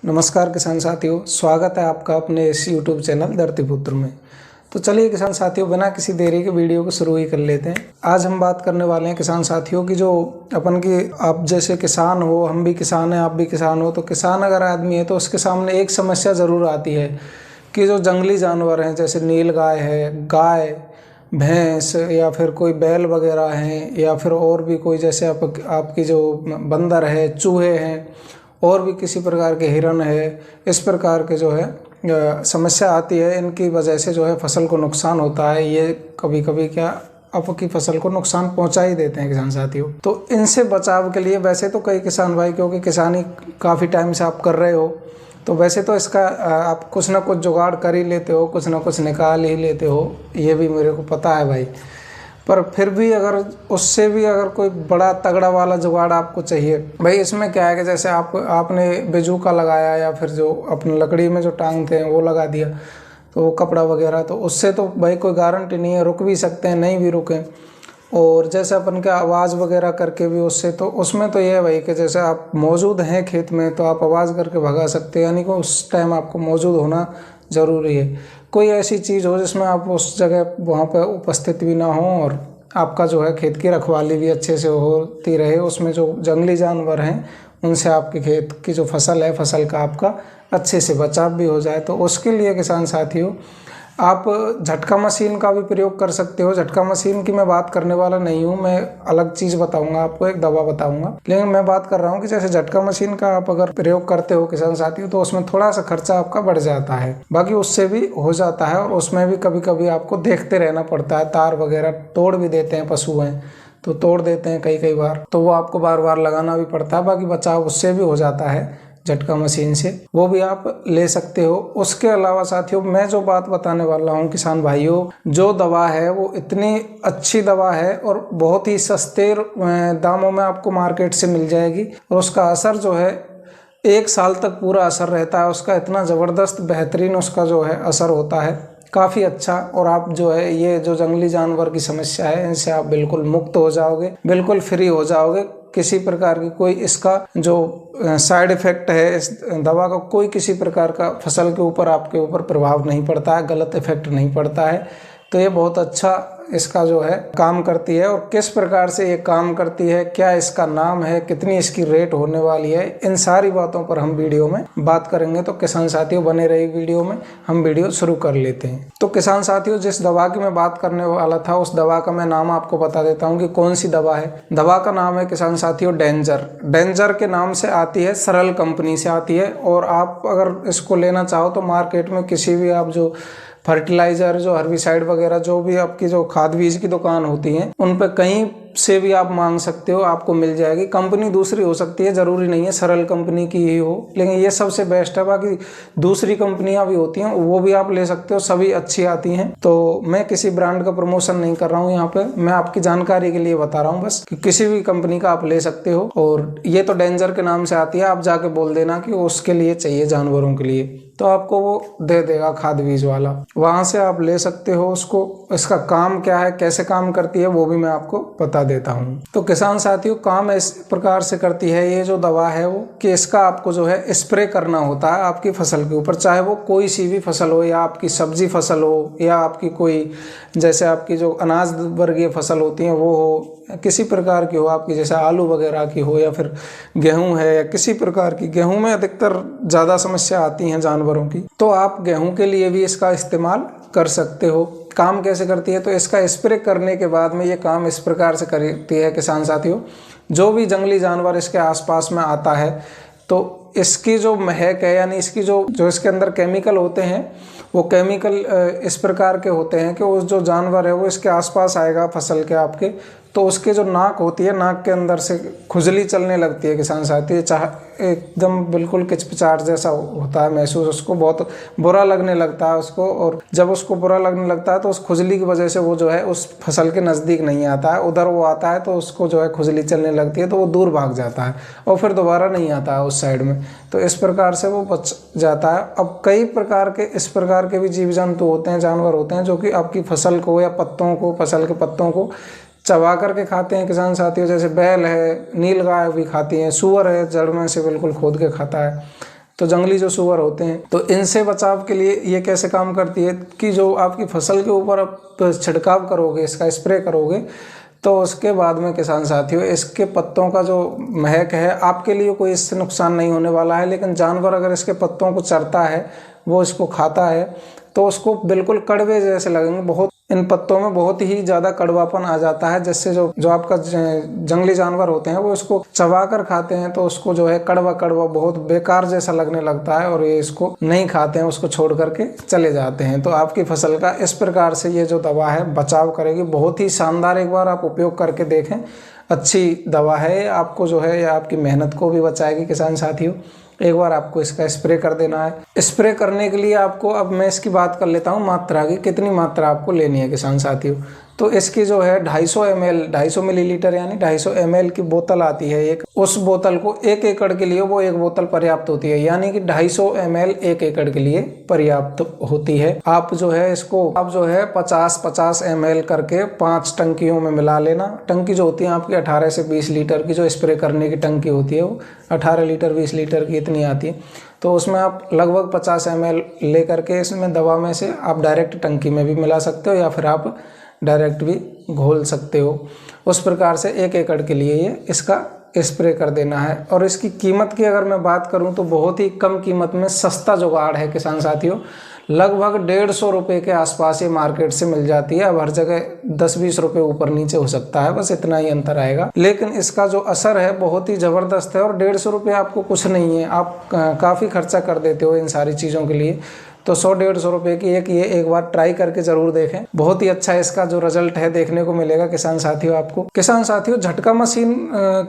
नमस्कार किसान साथियों, स्वागत है आपका अपने इस YouTube चैनल धरतीपुत्र में। तो चलिए किसान साथियों, बिना किसी देरी के वीडियो को शुरू ही कर लेते हैं। आज हम बात करने वाले हैं किसान साथियों की जो अपन की आप जैसे किसान हो, हम भी किसान हैं, आप भी किसान हो। तो किसान अगर आदमी है तो उसके सामने एक समस्या ज़रूर आती है कि जो जंगली जानवर हैं जैसे नीलगाय है, गाय, भैंस या फिर कोई बैल वगैरह हैं या फिर और भी कोई जैसे आपकी जो बंदर है, चूहे हैं और भी किसी प्रकार के हिरन है, इस प्रकार के जो है समस्या आती है। इनकी वजह से जो है फसल को नुकसान होता है। ये कभी कभी क्या आपकी फसल को नुकसान पहुंचा ही देते हैं किसान साथियों। तो इनसे बचाव के लिए वैसे तो कई किसान भाई, क्योंकि किसानी काफ़ी टाइम से आप कर रहे हो, तो वैसे तो इसका आप कुछ ना कुछ जुगाड़ कर ही लेते हो, कुछ ना कुछ निकाल ही लेते हो, ये भी मेरे को पता है भाई। पर फिर भी अगर उससे भी अगर कोई बड़ा तगड़ा वाला जुगाड़ आपको चाहिए भाई, इसमें क्या है कि जैसे आपने बेजूका लगाया या फिर जो अपने लकड़ी में जो टांगते हैं वो लगा दिया, तो वो कपड़ा वगैरह, तो उससे तो भाई कोई गारंटी नहीं है, रुक भी सकते हैं, नहीं भी रुकें। और जैसे अपन के आवाज़ वगैरह करके भी उससे, तो उसमें तो ये है भाई कि जैसे आप मौजूद हैं खेत में तो आप आवाज़ करके भगा सकते हैं, यानी कि उस टाइम आपको मौजूद होना ज़रूरी है। कोई ऐसी चीज़ हो जिसमें आप उस जगह वहाँ पर उपस्थित भी ना हो और आपका जो है खेत की रखवाली भी अच्छे से होती रहे, उसमें जो जंगली जानवर हैं उनसे आपके खेत की जो फसल है, फसल का आपका अच्छे से बचाव भी हो जाए। तो उसके लिए किसान साथियों आप झटका मशीन का भी प्रयोग कर सकते हो। झटका मशीन की मैं बात करने वाला नहीं हूँ, मैं अलग चीज़ बताऊंगा आपको, एक दवा बताऊंगा। लेकिन मैं बात कर रहा हूँ कि जैसे झटका मशीन का आप अगर प्रयोग करते हो किसान साथियों, तो उसमें थोड़ा सा खर्चा आपका बढ़ जाता है, बाकी उससे भी हो जाता है। और उसमें भी कभी कभी आपको देखते रहना पड़ता है, तार वगैरह तोड़ भी देते हैं, पशु हैं तो तोड़ देते हैं कई बार, तो वो आपको बार बार लगाना भी पड़ता है। बाकी बचाव उससे भी हो जाता है झटका मशीन से, वो भी आप ले सकते हो। उसके अलावा साथियों मैं जो बात बताने वाला हूँ किसान भाइयों, जो दवा है वो इतनी अच्छी दवा है और बहुत ही सस्ते दामों में आपको मार्केट से मिल जाएगी, और उसका असर जो है 1 साल तक पूरा असर रहता है उसका। इतना ज़बरदस्त बेहतरीन उसका जो है असर होता है, काफ़ी अच्छा। और आप जो है ये जो जंगली जानवर की समस्या है इनसे आप बिल्कुल मुक्त हो जाओगे, बिल्कुल फ्री हो जाओगे। किसी प्रकार की कोई इसका जो साइड इफ़ेक्ट है इस दवा का, कोई किसी प्रकार का फसल के ऊपर आपके ऊपर प्रभाव नहीं पड़ता है, गलत इफेक्ट नहीं पड़ता है। तो ये बहुत अच्छा इसका जो है काम करती है। और किस प्रकार से ये काम करती है, क्या इसका नाम है, कितनी इसकी रेट होने वाली है, इन सारी बातों पर हम वीडियो में बात करेंगे। तो किसान साथियों बने रहिए वीडियो में, हम वीडियो शुरू कर लेते हैं। तो किसान साथियों जिस दवा की मैं बात करने वाला था उस दवा का मैं नाम आपको बता देता हूँ कि कौन सी दवा है। दवा का नाम है किसान साथियों डेंजर। डेंजर के नाम से आती है, सरल कंपनी से आती है। और आप अगर इसको लेना चाहो तो मार्केट में किसी भी आप जो फर्टिलाइज़र, जो हर्बिसाइड वगैरह, जो भी आपकी जो खाद बीज की दुकान होती हैं उन पर कहीं से भी आप मांग सकते हो, आपको मिल जाएगी। कंपनी दूसरी हो सकती है, ज़रूरी नहीं है सरल कंपनी की ही हो, लेकिन ये सबसे बेस्ट है। बाकी दूसरी कंपनियां भी होती हैं वो भी आप ले सकते हो, सभी अच्छी आती हैं। तो मैं किसी ब्रांड का प्रमोशन नहीं कर रहा हूँ यहाँ पे, मैं आपकी जानकारी के लिए बता रहा हूँ बस कि किसी भी कंपनी का आप ले सकते हो। और ये तो डेंजर के नाम से आती है, आप जाके बोल देना कि उसके लिए चाहिए, जानवरों के लिए, तो आपको वो दे देगा खाद बीज वाला, वहाँ से आप ले सकते हो उसको। इसका काम क्या है, कैसे काम करती है, वो भी मैं आपको बता देता हूँ। तो किसान साथियों काम इस प्रकार से करती है ये जो दवा है वो, कि इसका आपको जो है स्प्रे करना होता है आपकी फसल के ऊपर, चाहे वो कोई सी भी फसल हो, या आपकी सब्जी फसल हो, या आपकी कोई जैसे आपकी जो अनाज वर्गीय फसल होती है वो हो, किसी प्रकार की हो, आपकी जैसे आलू वगैरह की हो, या फिर गेहूं है, या किसी प्रकार की। गेहूं में अधिकतर ज़्यादा समस्या आती हैं जानवरों की, तो आप गेहूं के लिए भी इसका इस्तेमाल कर सकते हो। काम कैसे करती है, तो इसका स्प्रे करने के बाद में ये काम इस प्रकार से करती है किसान साथियों, जो भी जंगली जानवर इसके आसपास में आता है तो इसकी जो महक है, यानी इसकी जो इसके अंदर केमिकल होते हैं वो केमिकल इस प्रकार के होते हैं कि उस जो जानवर है वो इसके आसपास आएगा फसल के आपके, तो उसके जो नाक होती है, नाक के अंदर से खुजली चलने लगती है किसान साथी, चाहे एकदम बिल्कुल किचपिचाहट जैसा होता है महसूस, उसको बहुत बुरा लगने लगता है उसको। और जब उसको बुरा लगने लगता है तो उस खुजली की वजह से वो जो है उस फसल के नज़दीक नहीं आता है, उधर वो आता है तो उसको जो है खुजली चलने लगती है, तो वो दूर भाग जाता है और फिर दोबारा नहीं आता है उस साइड में। तो इस प्रकार से वो बच जाता है। अब कई प्रकार के इस प्रकार के भी जीव जंतु होते हैं, जानवर होते हैं, जो कि आपकी फसल को या पत्तों को, फसल के पत्तों को चबा करके खाते हैं किसान साथियों। जैसे बैल है, नीलगाय भी खाती हैं, सूअर है जड़ में से बिल्कुल खोद के खाता है, तो जंगली जो सूअर होते हैं, तो इनसे बचाव के लिए ये कैसे काम करती है कि जो आपकी फसल के ऊपर आप छिड़काव करोगे, इसका स्प्रे करोगे, तो उसके बाद में किसान साथियों इसके पत्तों का जो महक है आपके लिए कोई इससे नुकसान नहीं होने वाला है। लेकिन जानवर अगर इसके पत्तों को चरता है, वो इसको खाता है, तो उसको बिल्कुल कड़वे जैसे लगेंगे। बहुत इन पत्तों में बहुत ही ज़्यादा कड़वापन आ जाता है, जिससे जो आपका जंगली जानवर होते हैं वो इसको चबा कर खाते हैं, तो उसको जो है कड़वा कड़वा बहुत बेकार जैसा लगने लगता है और ये इसको नहीं खाते हैं, उसको छोड़ करके चले जाते हैं। तो आपकी फसल का इस प्रकार से ये जो दवा है बचाव करेगी। बहुत ही शानदार, एक बार आप उपयोग करके देखें, अच्छी दवा है। आपको जो है या आपकी मेहनत को भी बचाएगी किसान साथियों। एक बार आपको इसका स्प्रे कर देना है। स्प्रे करने के लिए आपको, अब मैं इसकी बात कर लेता हूँ मात्रा की, कितनी मात्रा आपको लेनी है किसान साथियों। तो इसकी जो है 250 मिलीलीटर यानी 250 ml की बोतल आती है एक। उस बोतल को 1 एकड़ के लिए वो एक बोतल पर्याप्त होती है, यानी कि 250 ml 1 एकड़ के लिए पर्याप्त होती है। आप जो है इसको 50 ml करके 5 टंकियों में मिला लेना। टंकी जो होती है आपकी 18 से 20 लीटर की, जो स्प्रे करने की टंकी होती है वो 18 लीटर 20 लीटर की इतनी आती है। तो उसमें आप लगभग 50 ml ले करके इसमें दवा में से आप डायरेक्ट टंकी में भी मिला सकते हो या फिर आप डायरेक्ट भी घोल सकते हो। उस प्रकार से 1 एकड़ के लिए ये इसका स्प्रे कर देना है। और इसकी कीमत की अगर मैं बात करूं तो बहुत ही कम कीमत में सस्ता जुगाड़ है किसान साथियों। लगभग 150 रुपये के आसपास ये मार्केट से मिल जाती है। अब हर जगह 10-20 रुपये ऊपर नीचे हो सकता है, बस इतना ही अंतर आएगा, लेकिन इसका जो असर है बहुत ही ज़बरदस्त है। और 150 रुपये आपको कुछ नहीं है, आप काफ़ी खर्चा कर देते हो इन सारी चीज़ों के लिए। तो 100-150 रुपये की एक बार ट्राई करके ज़रूर देखें। बहुत ही अच्छा इसका जो रिजल्ट है देखने को मिलेगा किसान साथियों आपको। किसान साथियों, झटका मशीन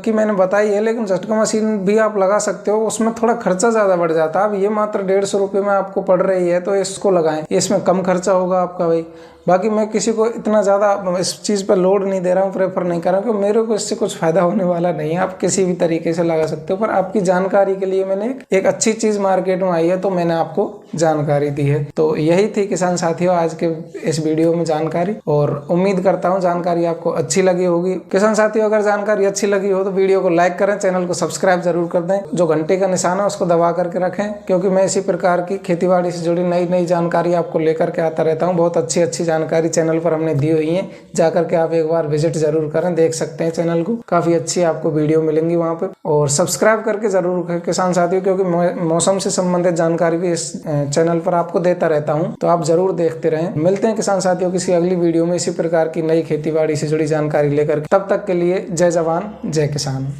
की मैंने बताई है, लेकिन झटका मशीन भी आप लगा सकते हो, उसमें थोड़ा खर्चा ज़्यादा बढ़ जाता है। अब ये मात्र 150 रुपये में आपको पड़ रही है, तो इसको लगाएं, इसमें कम खर्चा होगा आपका भाई। बाकी मैं किसी को इतना ज़्यादा इस चीज़ पर लोड नहीं दे रहा हूँ, प्रेफर नहीं कर रहा हूँ, क्योंकि मेरे को इससे कुछ फ़ायदा होने वाला नहीं है। आप किसी भी तरीके से लगा सकते हो, पर आपकी जानकारी के लिए मैंने एक अच्छी चीज़ मार्केट में आई है तो मैंने आपको जानकारी दी है। तो यही थी किसान साथियों आज के इस वीडियो में जानकारी, और उम्मीद करता हूँ जानकारी आपको अच्छी लगी होगी। किसान साथियों, अगर जानकारी अच्छी लगी हो तो वीडियो को लाइक करें, चैनल को सब्सक्राइब जरूर कर दें, जो घंटे का निशान है उसको दबा करके रखें, क्योंकि मैं इसी प्रकार की खेतीबाड़ी से जुड़ी नई जानकारी आपको लेकर के आता रहता हूँ। बहुत अच्छी जानकारी चैनल पर हमने दी हुई है, जाकर के आप एक बार विजिट जरूर करें, देख सकते हैं चैनल को, काफी अच्छी आपको वीडियो मिलेंगी वहां पे। और सब्सक्राइब करके जरूर रखें किसान साथियों, क्योंकि मौसम से संबंधित जानकारी भी इस चैनल पर आपको देता रहता हूं, तो आप जरूर देखते रहें। मिलते हैं किसान साथियों किसी अगली वीडियो में इसी प्रकार की नई खेतीबाड़ी से जुड़ी जानकारी लेकर। तब तक के लिए जय जवान जय किसान।